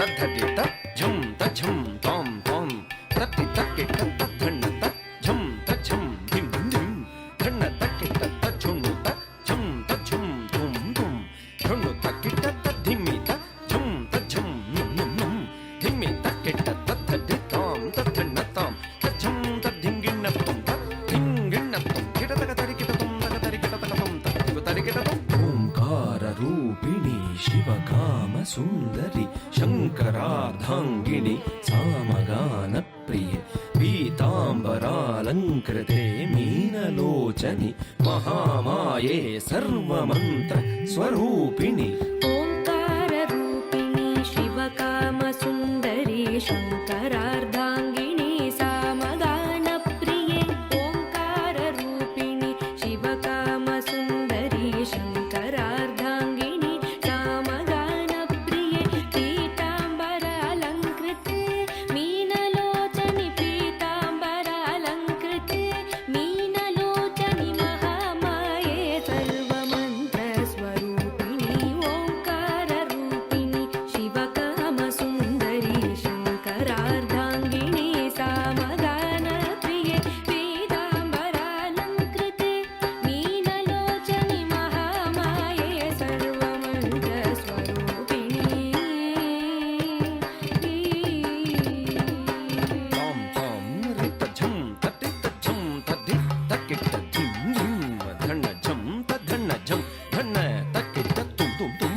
ತದ್ಧಟಿತ ಝಂ ತಂ ತಾಂ ತಾಂ ತಟ್ಟಿ ತಕ್ಕಿಟ ತದ್ಧಣ್ಣ ಝಂ ತಂ ಧಿಂ ಧಿಂ ಧಣ್ಣ ತಕ್ಕಿಟ ತಜ್ಜುಣ್ಣು ಝಂ ತಂ ತುಂ ತುಂ ಝಣ್ಣು ತಕ್ಕಿಟ ತದ್ಧಿಮ್ಮಿತ ಝಂ ತಜ್ಜಂ ನುಂ ನುಂ ಧಿಮ್ಮಿ ತಕ್ಕಿಟ ತದ್ಧಟಿ ತಾಂ ತದ್ಧಣ್ಣ ತಾಂ ತಜ್ಜಂ ತದ್ಧಿಂಗಿಣ್ಣ ತುಂ ಧಿಂಗಿಣ್ಣ ತುಂ ಕಿಟತಕ ತರಿಕಿಟ ತುಂ ತಕ ತರಿಕಿಟ ತಕ ತುಂ ತಕ ತರಿಕಿಟ ತುಂ ಓಂಕಾರ ರೂಪಿಣಿ ಶಿವಕಾಮ ಸುಂದರಿ ಶಂಕರಾರ್ಧಾಂಗಿಣಿ ಸಾಮಗಾನ ಪ್ರಿಯೆ ಪೀತಾಂಬರಾಲಂಕೃತೆ ಮೀನಲೋಚನಿ ಮಹಾಮಾಯೆ ಸರ್ವಮಂತ್ರ ಸ್ವರೂಪಿಣಿ ಓಂಕಾರ ರೂಪಿಣಿ ಶಿವಕಾಮ ಸುಂದರಿ ಶಂಕರಾರ್ಧಾಂಗಿಣಿ ಸಾಮಗಾನ ಪ್ರಿಯೆ ಓಂಕಾರ ರೂಪಿಣಿ ಶಿವಕಾಮ ಸುಂದರಿ ಶಂಕರಾರ್ಧಾಂಗಿಣಿ ಸಾಮಗಾನ ಪ್ರಿಯೆ ಪೀತಾಂಬರಾಲಂಕೃತೆ ಮೀನಲೋಚನಿ ಪೀತಾಂಬರಾಲಂಕೃತೆ ಮೀನಲೋಚನಿ ಮಹಾಮಾಯೆ ಸರ್ವಮಂತ್ರ ಸ್ವರೂಪಿಣಿ ಓಂಕಾರ ರೂಪಿಣಿ ಶಿವಕಾಮ ಸುಂದರಿ ಶಂಕರಾರ್ಧಾಂಗಿಣಿ ಸಾಮಗಾನ ಪ್ರಿಯೆ ಪೀತಾಂಬರಾಲಂಕೃತೆ ಮೀನಲೋಚನಿ ಮಹಾಮಾಯೆ ಸರ್ವಮಂತ್ರ ಸ್ವರೂಪಿಣಿ ತಾಂ ತಾಂ ರಿತ ಝಂ ತಟ್ಟಿತ ಝಂ ತದ್ಧಿ ತಕ್ಕಿಟ ಧಿಂ ಧಿಂ ಧಣ್ಣ ಝಂ ತದ್ಧಣ್ಣ ಝಂ ಧಣ್ಣ ತಕ್ಕಿಟ ತುಂ ತುಂ ತುಂ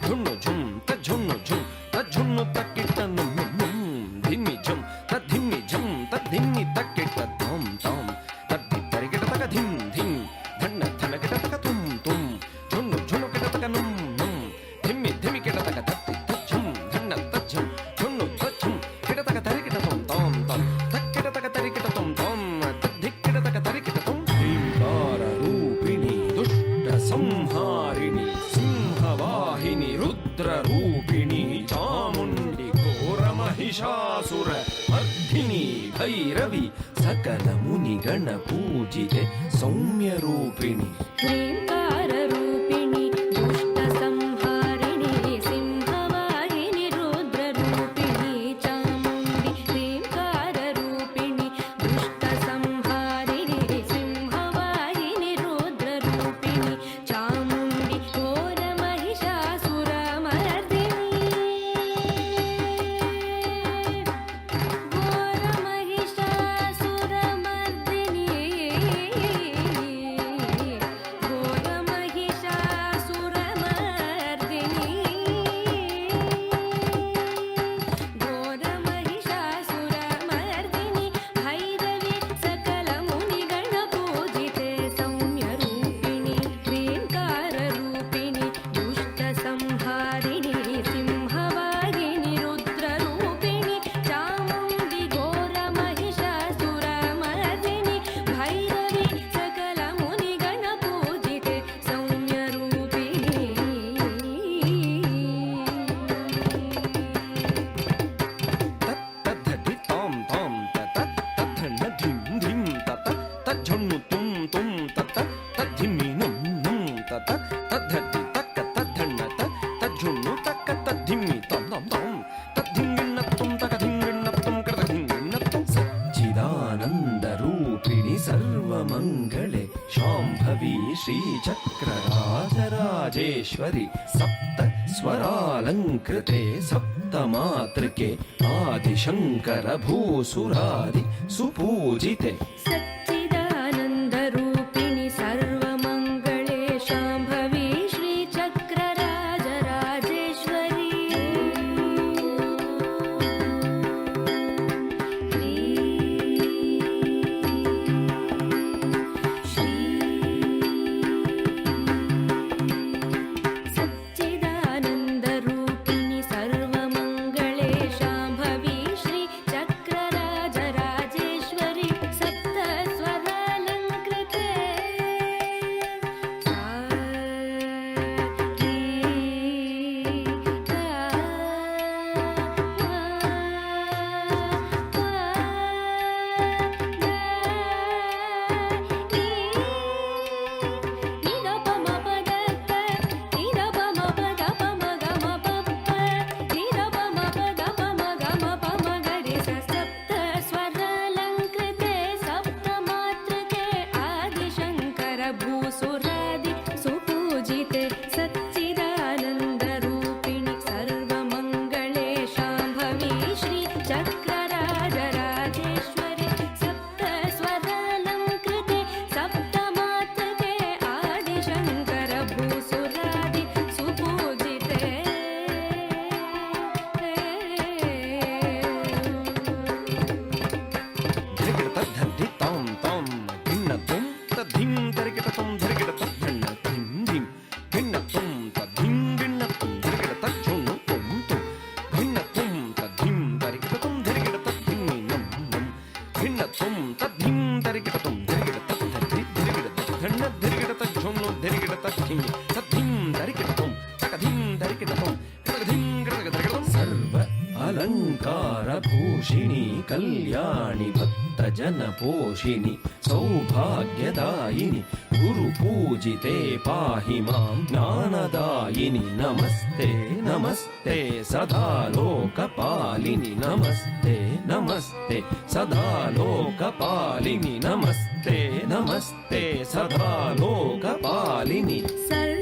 ಝುಣ್ಣು ಝುಂ ತಜ್ಜುಣ್ಣು ಝುಂ ತಜ್ಜುಣ್ಣು ತಕ್ಕಿಟ ನುಂ ನುಂ ನುಂ ಧಿಮ್ಮಿ ಝಂ ತದ್ಧಿಮ್ಮಿ ಝಂ ತದ್ಧಿಮ್ಮಿ ತಕ್ಕಿಟ ತಾಂ ತಾಂ ತದ್ಧಿ ತರಿಕಿಟ ತಕ ಧಿಂ ಧಿಂ ಧಣ್ಣ ಧನಕಿಟ ತಕ ತುಂ ತುಂ ಝುಣ್ಣು ಝುಣ್ಣು ಕಿಟ ತಕ ನುಂ ನುಂ ಧಿಮ್ಮಿ ಧಿಮ್ಮಿ ಕಿಟ ತಕ ತತ್ತಿ ತಜ್ಜಂ ಧಣ್ಣ ತಜ್ಜಂ ಝುಣ್ಣು ತಜ್ಜಂ ಕಿಟ ತಕ ತರಿಕಿಟ ತುಂ ತಾಂ ತಾಂ ತಕ್ಕಿಟ ತಕ ತರಿಕಿಟ ತುಂ ತಾಂ ತದ್ಧಿಕ್ಕಿಟ ತಕ ತರಿಕಿಟ ತುಂ ಓಂಕಾರ ರೂಪಿಣಿ ದುಷ್ಟ ಸಂಹಾರಿಣಿ ಸಿಂಹವಾಹಿನಿ ರುದ್ರ ರೂಪಿಣಿ ಚಾಮುಂಡಿ ಘೋರ ಮಹಿಷಾಸುರ ಮರ್ಧಿನಿ ಭೈರವಿ ಸಕಲ ಮುನಿಗಣ ಪೂಜಿತೆ ಸೌಮ್ಯ ರೂಪಿಣಿ ह्रीङ्कार रूपिणि दुष्ट संहारिणि सिंहवाहिनि रुद्र रूपिणि चामुण्डि ह्रीङ्कार रूपिणि दुष्ट संहारिणि सिंहवाहिनि रुद्र रूपिणि चामुण्डि घोर महिषासुर मर्दिनि घोर महिषासुर मर्दिनि घोर महिषासुरमर्दिनी घोर महिषासुरमर्दिनी भैरवी सकल मुनिगण पूजिते सौम्य रूपिणि ह्रीङ्कार रूपिणि दुष्ट संहारिणि सिंहवाहिनि रुद्र रूपिणि चामुण्डि घोर महिषासुरमर्दिनि भैरवी सकल मुनिगण पूजिते सौम्य रूपिणि ತದ್ಧಟಿ ತಾಂ ತಾಂ ತತ ತದ್ಧಣ್ಣ ಧಿಂ ಧಿಂ ತತ ತಜ್ಜಣ್ಣು ತುಂ ತುಂ ತತ ತದ್ಧಿಮ್ಮಿ ನುಂ ನುಂ ತತ ತದ್ಧಟಿ ತಕ್ಕ ತದ್ಧಣ್ಣ ತಜ್ಜುಣ್ಣು ತಕ್ಕ ತದ್ಧಿಮ್ಮಿ ತಾಂ ತಾಂ ತಾಂ ತದ್ಧಿಂಗಿಣ್ಣ ತುಂ ತಕ ಧಿಂಗಿಣ್ಣ ತುಂ ಕೃತ ಧಿಂಗಿಣ್ಣ ತುಂ ಸಚ್ಚಿದಾನಂದ ರೂಪಿಣಿ ಸರ್ವಮಂಗಳೆ ಶಾಂಭವಿ ಶ್ರೀಚಕ್ರರಾಜರಾಜೇಶ್ವರಿ ಸಪ್ತ ಸ್ವರಾಲಂಕೃತೆ ಸಪ್ತಮಾತೃಕೆ ಆದಿಶಂಕರ ಭೂಸುರಾದಿ ಸುಪೂಜಿತೆ सच्चिदानन्द रूपिणि सर्वमङ्गले शाम्भवी श्रीचक्रराजराजेश्वरी सच्चिदानन्द रूपिणि सर्वमङ्गले शाम्भवी श्रीचक्रराजराजेश्वरी सप्त स्वर ధిన్న తుం తద్ధిం దరిగిట తుం దరిగిట తద్ధి దరిగిట ధన్న దరిగిట తజ్జొన్ను దరిగిట తద్ధిం తద్ధిం దరిగిట తుం తకధిం దరిగిట తుం తకధిం దరిగిట తుం సర్వ అలంకార భూషిణి కళ్యాణి భక్త జన పోషిణి సౌభాగ్యదాయిని గురు పూజితే పాహి మాం జ్ఞానదాయిని నమస్తే నమస్తే సదా లోకపాలిని నమస్తే నమస్తే సదా లోకపాలిని నమస్తే నమస్తే సదా లోకపాలిని सर्व